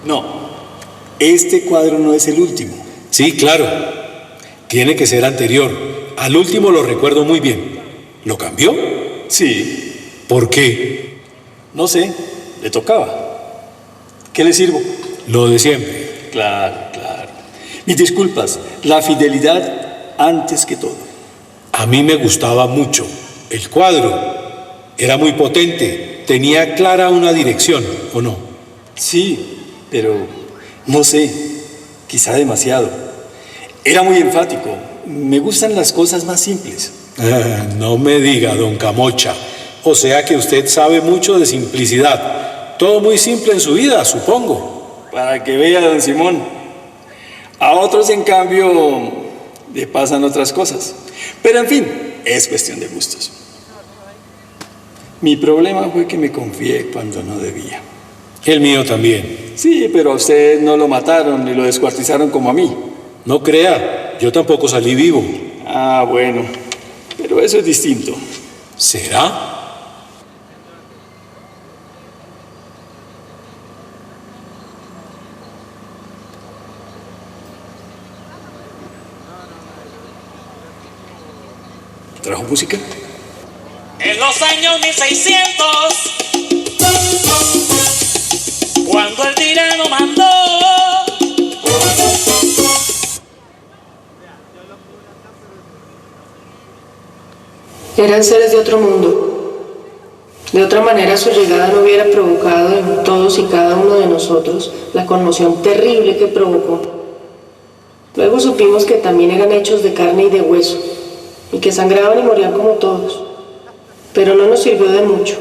No, este cuadro no es el último. Sí, claro. Tiene que ser anterior. Al último lo recuerdo muy bien. ¿Lo cambió? Sí. ¿Por qué? No sé, le tocaba. ¿Qué le sirvo? Lo de siempre. Claro, claro. Mis disculpas, la fidelidad antes que todo. A mí me gustaba mucho el cuadro. Era muy potente. Tenía clara una dirección, ¿o no? Sí, pero no sé, quizá demasiado. Era muy enfático. Me gustan las cosas más simples. No me diga, don Camocha. O sea que usted sabe mucho de simplicidad. Todo muy simple en su vida, supongo. Para que vea, don Simón. A otros, en cambio, le pasan otras cosas. Pero en fin, es cuestión de gustos. Mi problema fue que me confié cuando no debía. El mío también. Sí, pero a usted no lo mataron ni lo descuartizaron como a mí. No crea, yo tampoco salí vivo. Ah, bueno, pero eso es distinto. ¿Será? ¿Trajo música? En los años 1600, cuando el tirano mandó, eran seres de otro mundo. De otra manera, su llegada no hubiera provocado en todos y cada uno de nosotros la conmoción terrible que provocó. Luego supimos que también eran hechos de carne y de hueso, y que sangraban y morían como todos. Pero no nos sirvió de mucho.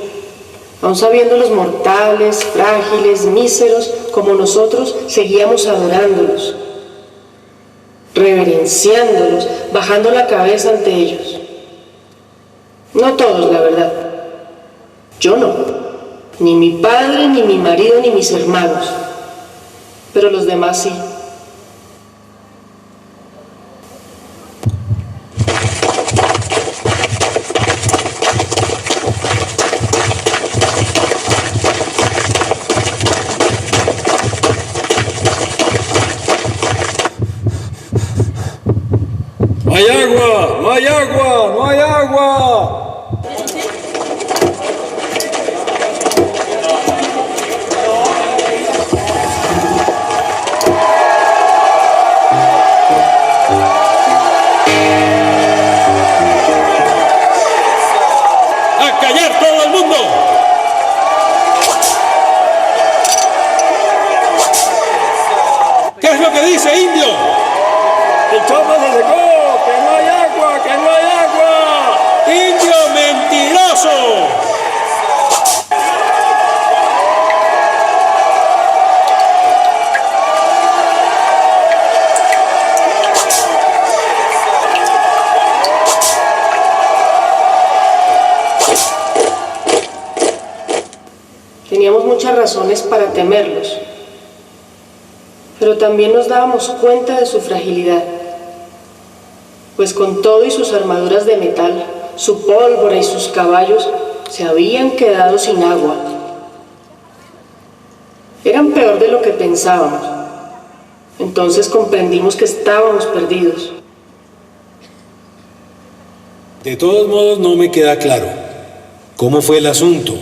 Aun sabiendo los mortales, frágiles, míseros, como nosotros, seguíamos adorándolos, reverenciándolos, bajando la cabeza ante ellos. No todos, la verdad. Yo no. Ni mi padre, ni mi marido, ni mis hermanos. Pero los demás sí. ¡No hay agua! ¡No hay agua! ¡No hay agua! ¡A callar todo el mundo! ¿Qué es lo que dice, indio? ¡El chorro se secó! ¡Que no hay agua! ¡Que no hay agua! ¡Indio mentiroso! Teníamos muchas razones para temerlos, pero también nos dábamos cuenta de su fragilidad, pues con todo y sus armaduras de metal, su pólvora y sus caballos se habían quedado sin agua. Eran peor de lo que pensábamos. Entonces comprendimos que estábamos perdidos. De todos modos, no me queda claro cómo fue el asunto.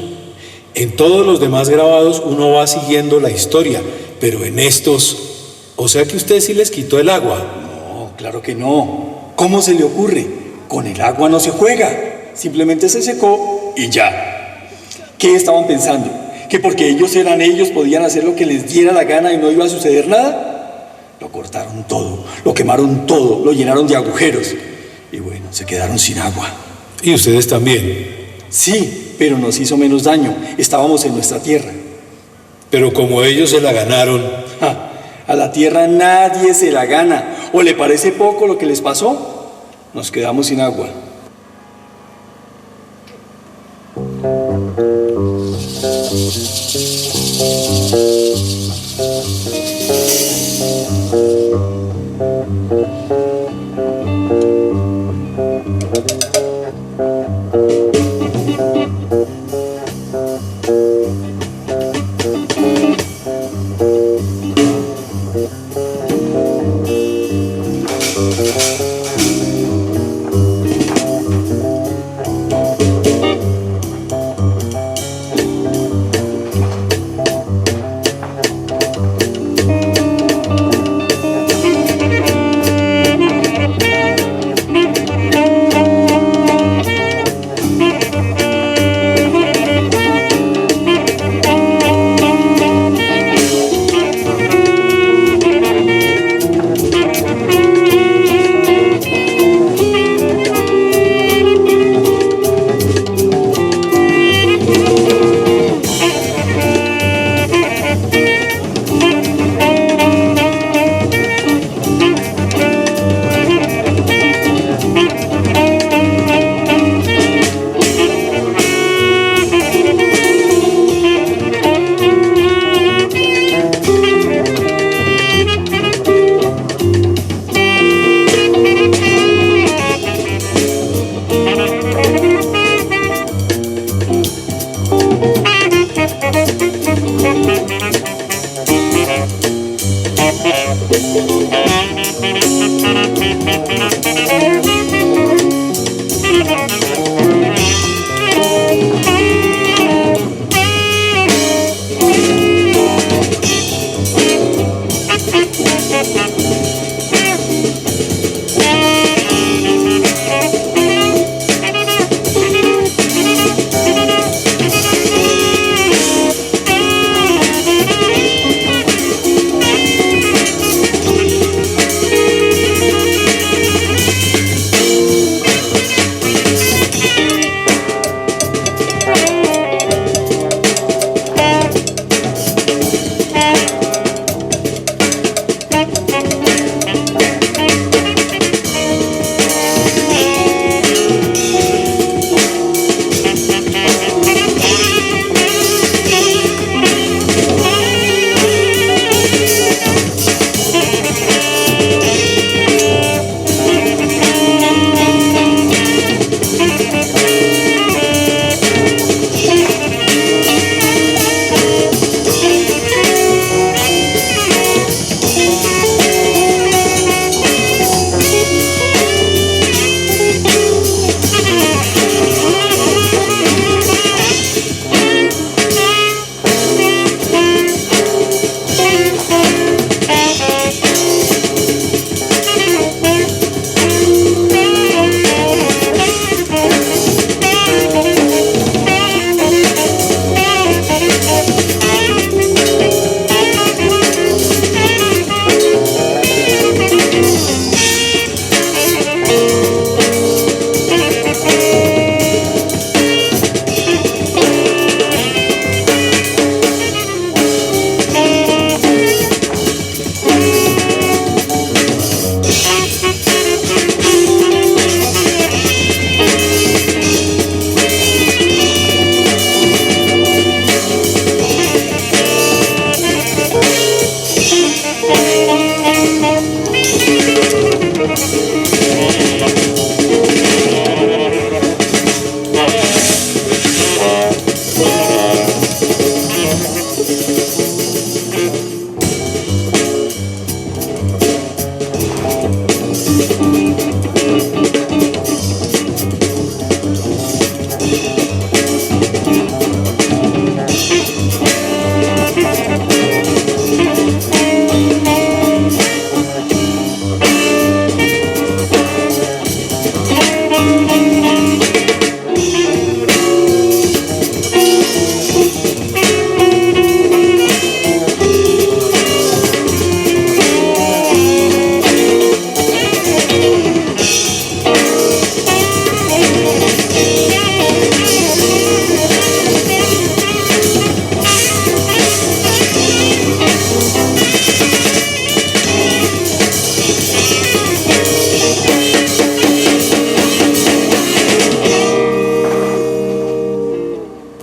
En todos los demás grabados uno va siguiendo la historia, pero en estos, o sea que usted sí les quitó el agua. No, claro que no. ¿Cómo se le ocurre? Con el agua no se juega. Simplemente se secó y ya. ¿Qué estaban pensando? ¿Que porque ellos eran ellos podían hacer lo que les diera la gana y no iba a suceder nada? Lo cortaron todo, lo quemaron todo, lo llenaron de agujeros. Y bueno, se quedaron sin agua. Y ustedes también. Sí, pero nos hizo menos daño. Estábamos en nuestra tierra. Pero como ellos se la ganaron. A la tierra nadie se la gana. ¿O le parece poco lo que les pasó? Nos quedamos sin agua.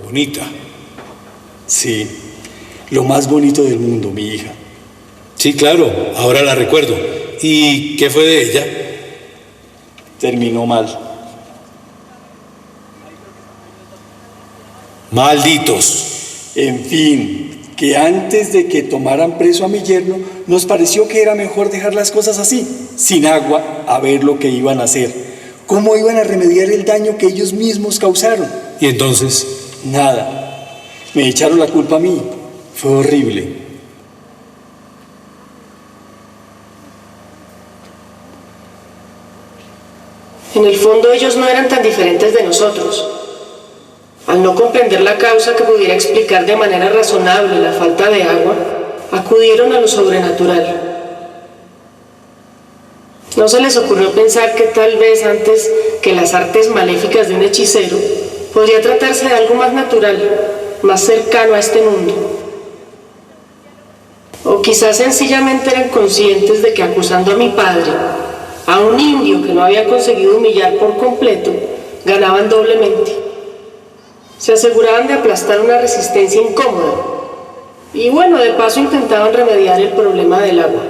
Bonita. Sí, lo más bonito del mundo, mi hija. Sí, claro, ahora la recuerdo. ¿Y qué fue de ella? Terminó mal. Malditos. En fin, que antes de que tomaran preso a mi yerno, nos pareció que era mejor dejar las cosas así, sin agua, a ver lo que iban a hacer. ¿Cómo iban a remediar el daño que ellos mismos causaron? ¿Y entonces? Nada. Me echaron la culpa a mí. Fue horrible. En el fondo ellos no eran tan diferentes de nosotros. Al no comprender la causa que pudiera explicar de manera razonable la falta de agua, acudieron a lo sobrenatural. No se les ocurrió pensar que tal vez antes que las artes maléficas de un hechicero, podría tratarse de algo más natural, más cercano a este mundo. O quizás sencillamente eran conscientes de que acusando a mi padre, a un indio que no había conseguido humillar por completo, ganaban doblemente. Se aseguraban de aplastar una resistencia incómoda. Y bueno, de paso intentaban remediar el problema del agua.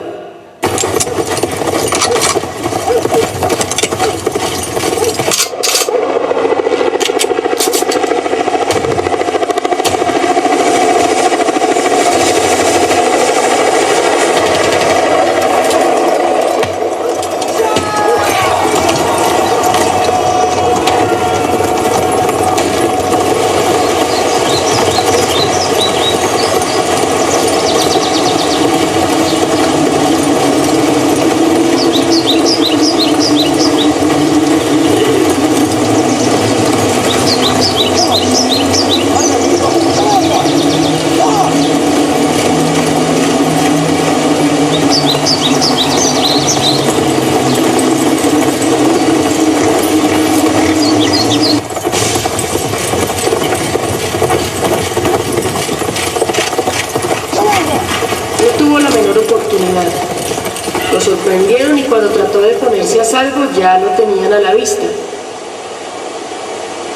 ya lo tenían a la vista.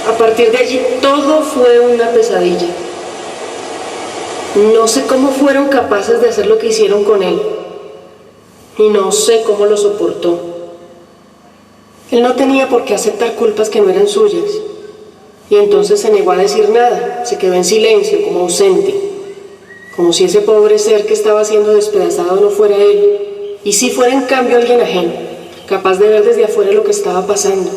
A partir de allí todo fue una pesadilla. No sé cómo fueron capaces de hacer lo que hicieron con él. Y no sé cómo lo soportó. Él no tenía por qué aceptar culpas que no eran suyas. Y entonces se negó a decir nada, se quedó en silencio, como ausente. Como si ese pobre ser que estaba siendo despedazado no fuera él. Y si fuera en cambio alguien ajeno, capaz de ver desde afuera lo que estaba pasando.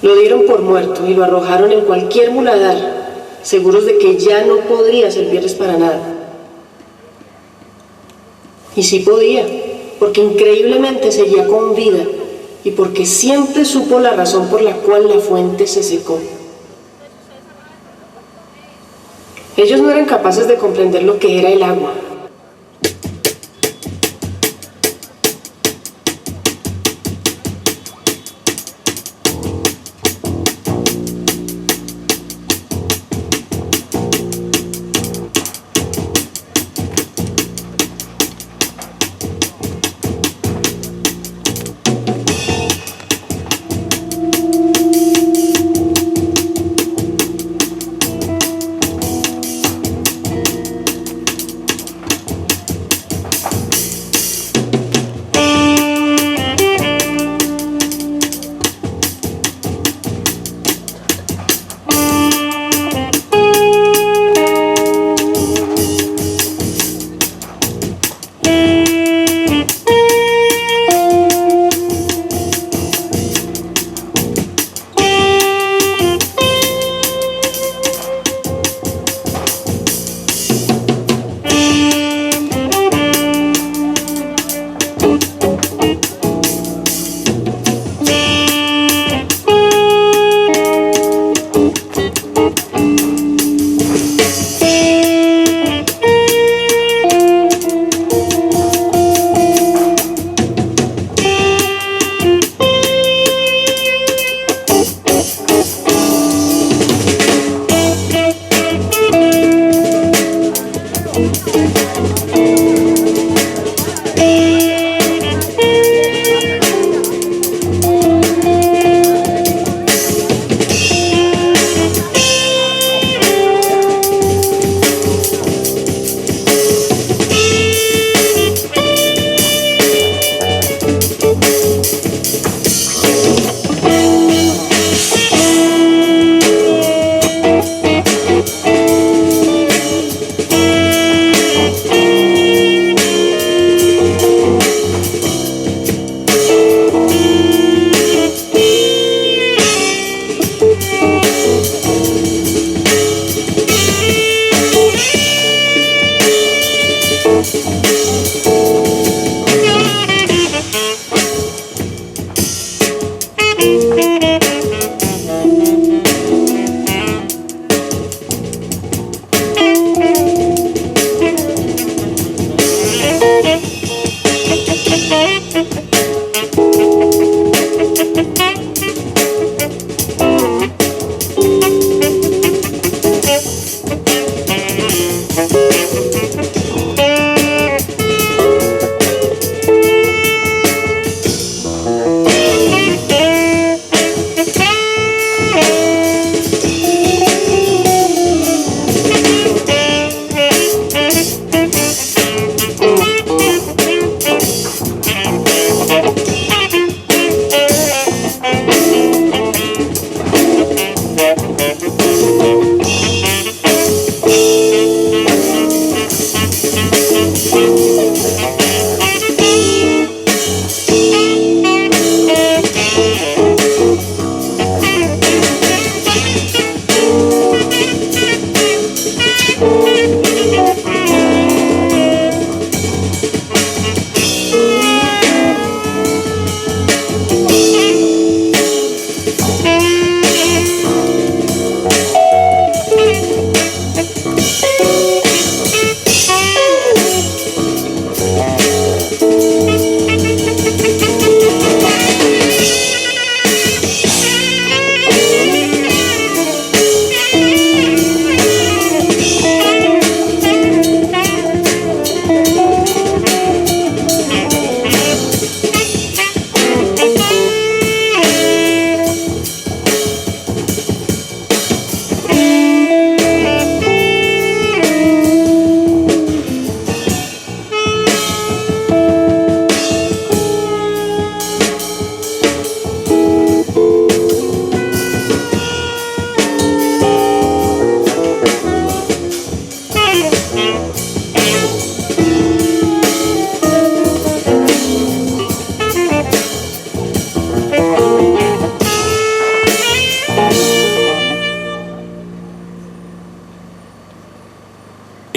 Lo dieron por muerto y lo arrojaron en cualquier muladar, seguros de que ya no podría servirles para nada. Y sí podía, porque increíblemente seguía con vida y porque siempre supo la razón por la cual la fuente se secó. Ellos no eran capaces de comprender lo que era el agua.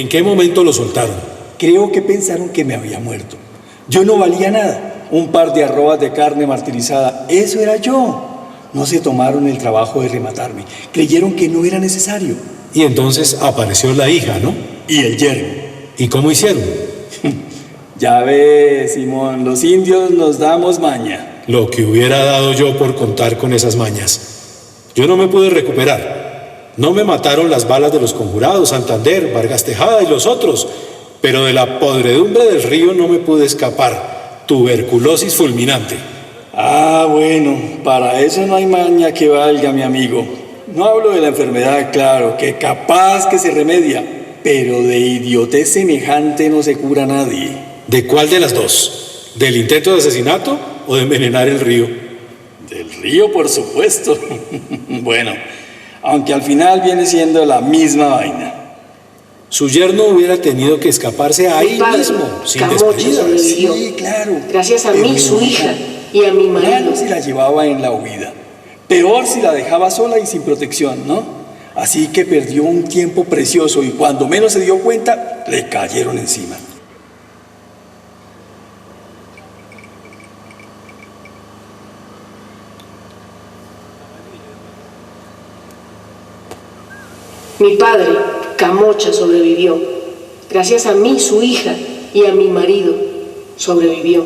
¿En qué momento lo soltaron? Creo que pensaron que me había muerto. Yo no valía nada. Un par de arrobas de carne martirizada, eso era yo. No se tomaron el trabajo de rematarme. Creyeron que no era necesario. Y entonces apareció la hija, ¿no? Y el yerno. ¿Y cómo hicieron? Ya ves, Simón, los indios nos damos maña. Lo que hubiera dado yo por contar con esas mañas. Yo no me pude recuperar. No me mataron las balas de los conjurados, Santander, Vargas Tejada y los otros, pero de la podredumbre del río no me pude escapar. Tuberculosis fulminante. Ah, bueno, para eso no hay maña que valga, mi amigo. No hablo de la enfermedad, claro, que capaz que se remedia, pero de idiotez semejante no se cura nadie. ¿De cuál de las dos? ¿Del intento de asesinato o de envenenar el río? Del río, por supuesto. Bueno, aunque al final viene siendo la misma vaina. Su yerno hubiera tenido que escaparse ahí padre, mismo, sin Camocha, despedida. sobrevivió. Sí, claro. Gracias a Pero mí, mi su hija, y a mi marido. Claro, si la llevaba en la huida. Peor si la dejaba sola y sin protección, ¿no? Así que perdió un tiempo precioso y cuando menos se dio cuenta, le cayeron encima. Mi padre, Camocha, sobrevivió. Gracias a mí, su hija, y a mi marido, sobrevivió.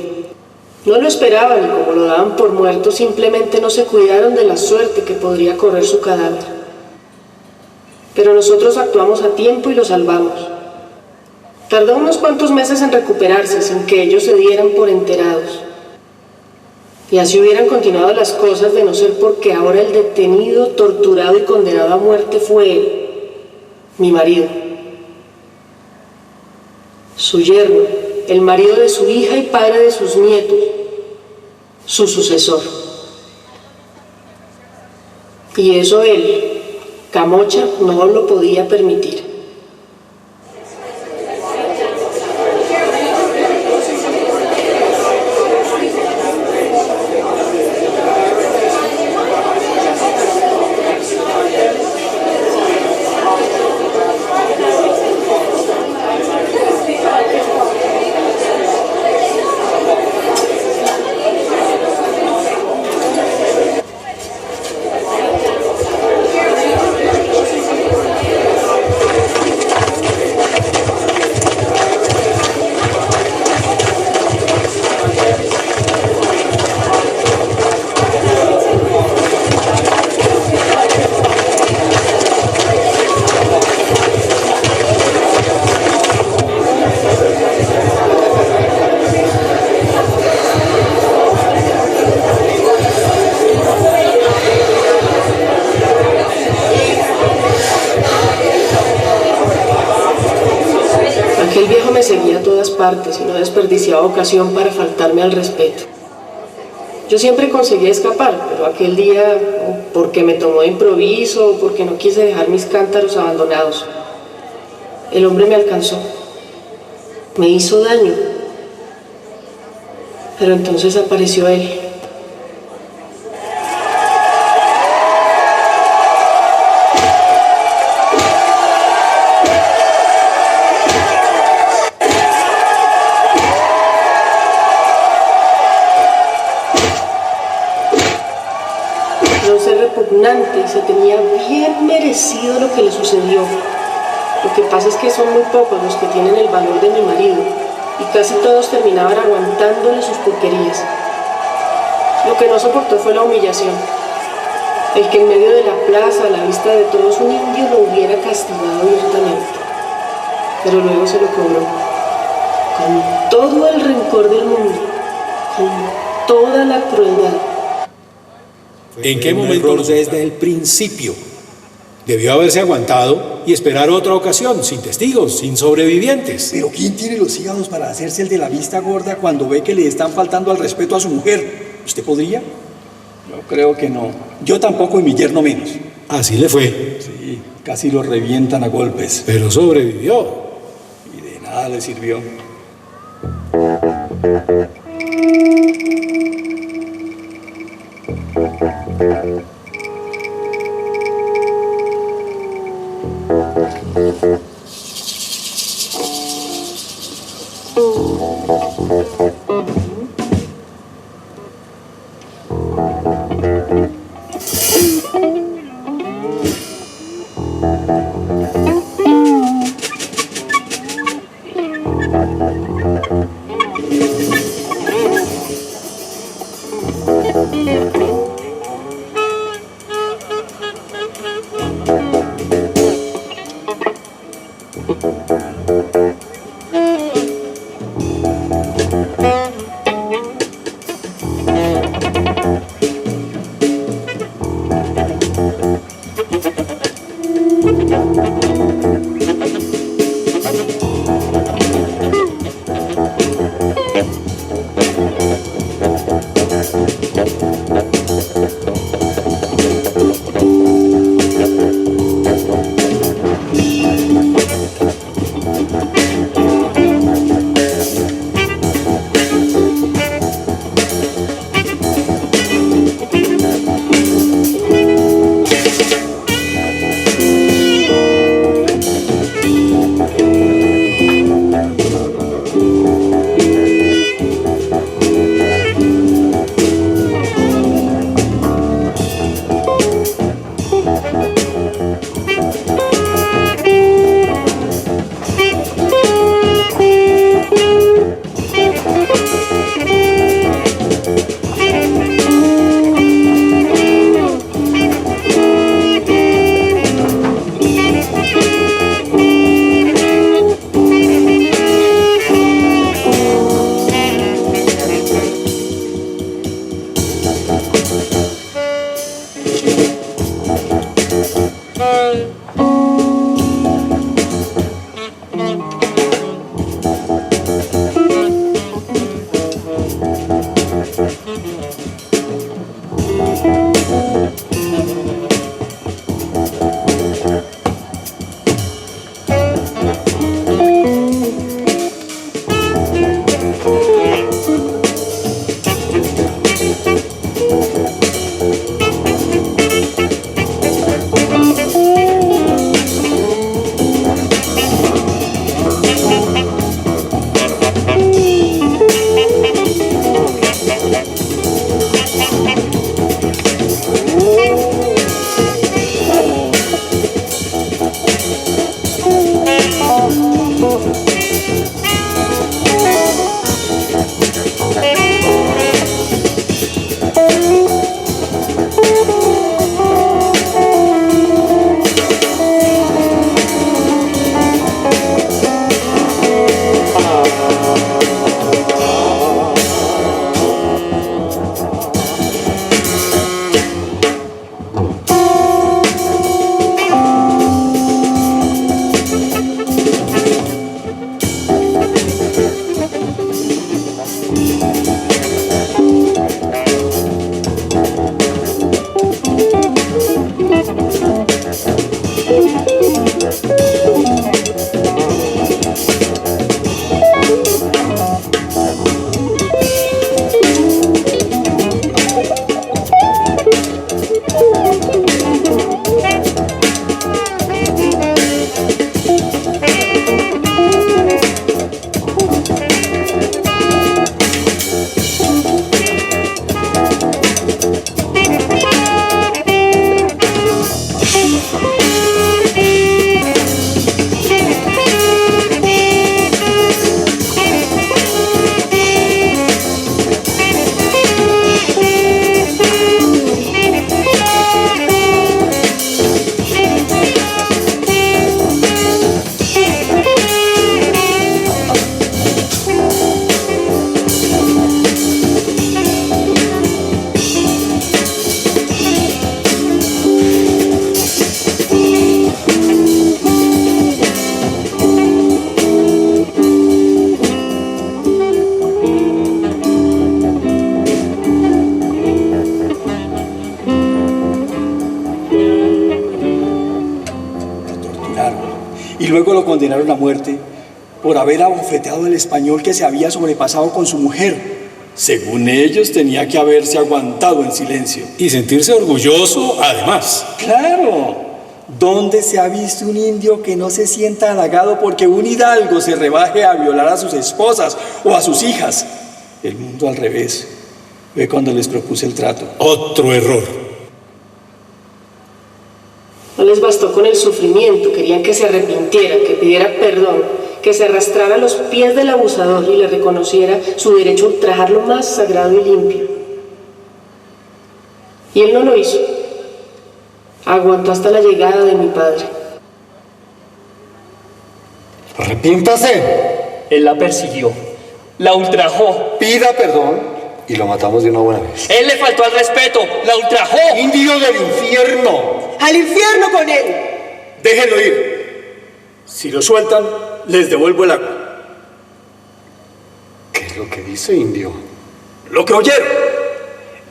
No lo esperaban y como lo daban por muerto, simplemente no se cuidaron de la suerte que podría correr su cadáver. Pero nosotros actuamos a tiempo y lo salvamos. Tardó unos cuantos meses en recuperarse sin que ellos se dieran por enterados. Y así hubieran continuado las cosas de no ser porque ahora el detenido, torturado y condenado a muerte fue él, mi marido. Su yerno, el marido de su hija y padre de sus nietos, su sucesor. Y eso él, Camocha, no lo podía permitir. Aquel viejo me seguía a todas partes y no desperdiciaba ocasión para faltarme al respeto. Yo siempre conseguía escapar, pero aquel día, o porque me tomó de improviso, o porque no quise dejar mis cántaros abandonados, el hombre me alcanzó, me hizo daño, pero entonces apareció él. Y se tenía bien merecido lo que le sucedió. Lo que pasa es que son muy pocos los que tienen el valor de mi marido y casi todos terminaban aguantándole sus porquerías. Lo que no soportó fue la humillación. El que en medio de la plaza, a la vista de todos, un indio lo hubiera castigado abiertamente. Pero luego se lo cobró con todo el rencor del mundo, con toda la crueldad. ¿En qué momento? Desde el principio. Debió haberse aguantado y esperar otra ocasión, sin testigos, sin sobrevivientes. Pero ¿quién tiene los hígados para hacerse el de la vista gorda cuando ve que le están faltando al respeto a su mujer? ¿Usted podría? Yo creo que no. Yo tampoco y mi yerno menos. Así le fue. Sí, casi lo revientan a golpes. Pero sobrevivió. Y de nada le sirvió. Y luego lo condenaron a muerte por haber abofeteado al español que se había sobrepasado con su mujer. Según ellos, tenía que haberse aguantado en silencio. Y sentirse orgulloso, además. ¡Claro! ¿Dónde se ha visto un indio que no se sienta halagado porque un hidalgo se rebaje a violar a sus esposas o a sus hijas? El mundo al revés. Fue cuando les propuse el trato. Otro error. No les bastó con el sufrimiento, querían que se arrepintiera, que pidiera perdón, que se arrastrara a los pies del abusador y le reconociera su derecho a ultrajar lo más sagrado y limpio. Y él no lo hizo. Aguantó hasta la llegada de mi padre. Arrepiéntase, Él la persiguió, la ultrajó. pida perdón y lo matamos de una buena vez. Él le faltó al respeto, la ultrajó. ¡Indio del infierno! ¡Al infierno con él! Déjenlo ir. Si lo sueltan, les devuelvo el agua. ¿Qué es lo que dice, indio? Lo que oyeron.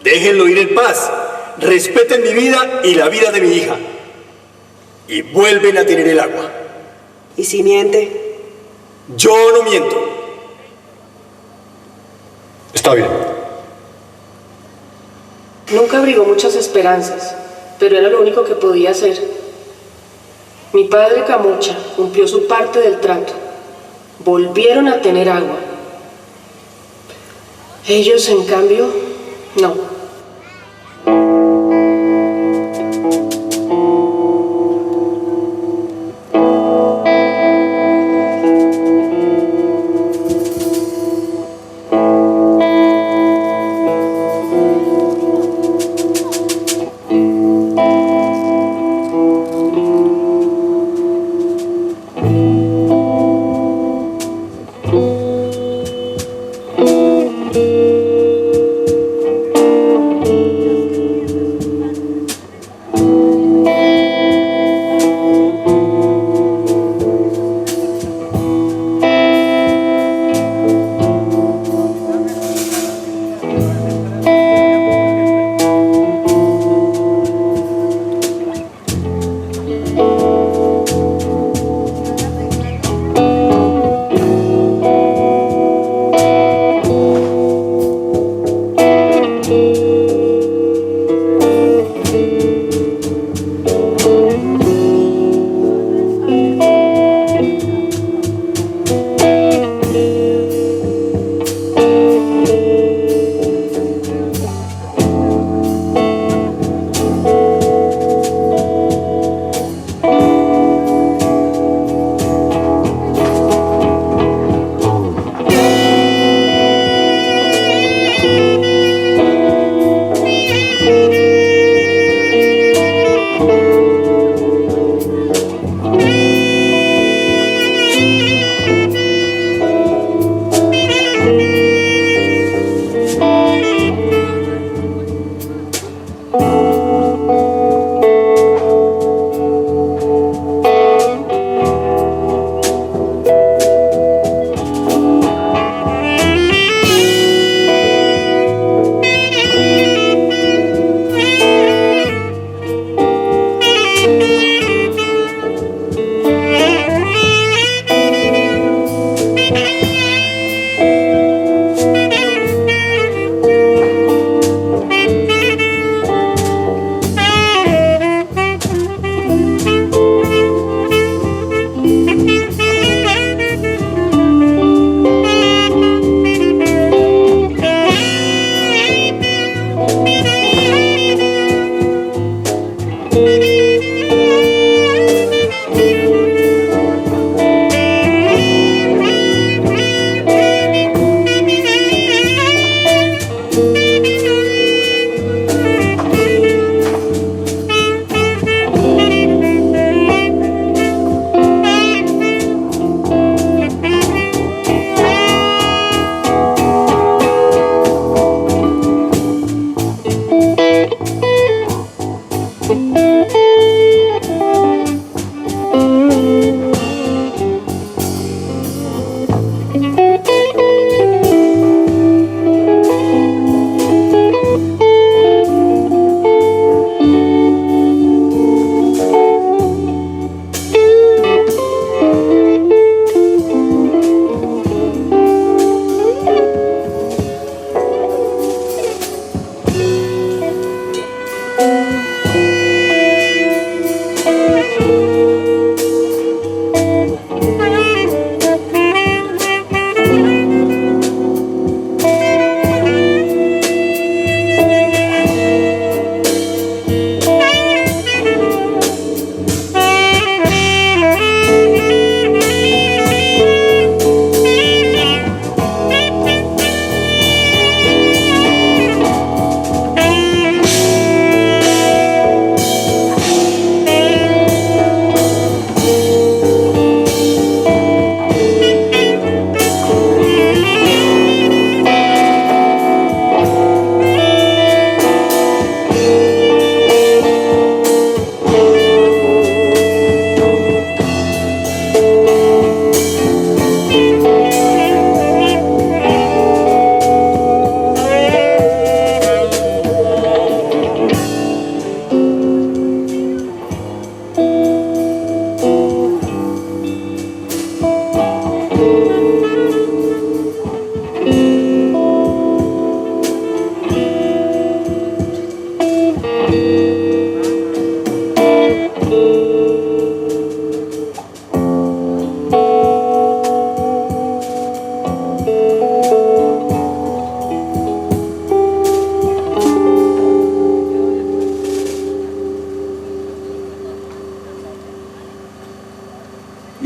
Déjenlo ir en paz. Respeten mi vida y la vida de mi hija. Y vuelven a tener el agua. ¿Y si miente? Yo no miento. Está bien. Nunca abrigó muchas esperanzas, pero era lo único que podía hacer. Mi padre Camucha cumplió su parte del trato. Volvieron a tener agua. Ellos, en cambio, no.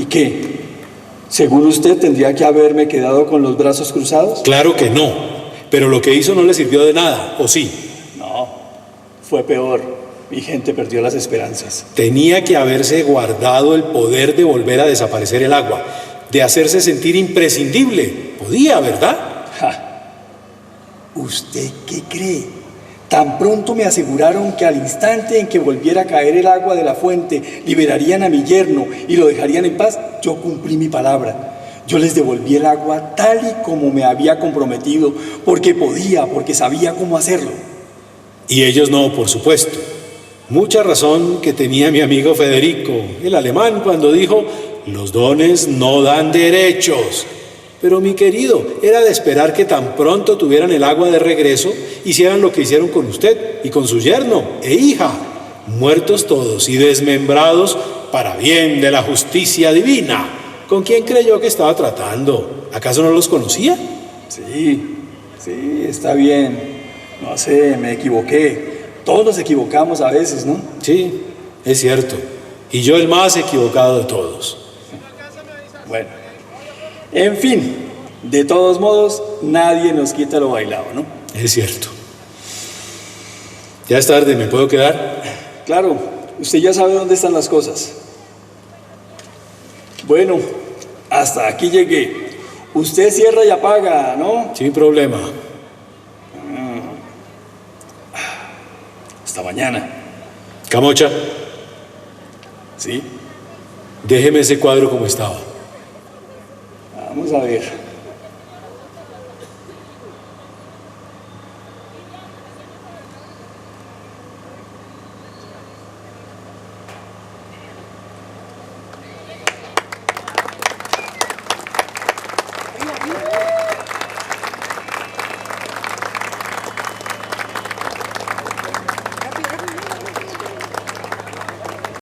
¿Y qué? ¿Según usted tendría que haberme quedado con los brazos cruzados? Claro que no, pero lo que hizo no le sirvió de nada, ¿o sí? No, fue peor. Mi gente perdió las esperanzas. Tenía que haberse guardado el poder de volver a desaparecer el agua, de hacerse sentir imprescindible. Podía, ¿verdad? Ja. ¿Usted qué cree? Tan pronto me aseguraron que al instante en que volviera a caer el agua de la fuente, liberarían a mi yerno y lo dejarían en paz. Yo cumplí mi palabra. Yo les devolví el agua tal y como me había comprometido, porque podía, porque sabía cómo hacerlo. Y ellos no, por supuesto. Mucha razón que tenía mi amigo Federico, el alemán, cuando dijo, los dones no dan derechos. Pero mi querido, era de esperar que tan pronto tuvieran el agua de regreso, hicieran lo que hicieron con usted y con su yerno e hija, muertos todos y desmembrados para bien de la justicia divina. ¿Con quién creyó que estaba tratando? ¿Acaso no los conocía? Sí, está bien. No sé, me equivoqué. Todos nos equivocamos a veces, ¿no? Sí, es cierto. Y yo el más equivocado de todos. Bueno, en fin, de todos modos, nadie nos quita lo bailado, ¿no? Es cierto. Ya es tarde, ¿me puedo quedar? Claro, usted ya sabe dónde están las cosas. Bueno, hasta aquí llegué. Usted cierra y apaga, ¿no? Sin problema. Hasta mañana. Camocha, ¿Sí? déjeme ese cuadro como estaba. Vamos a ver.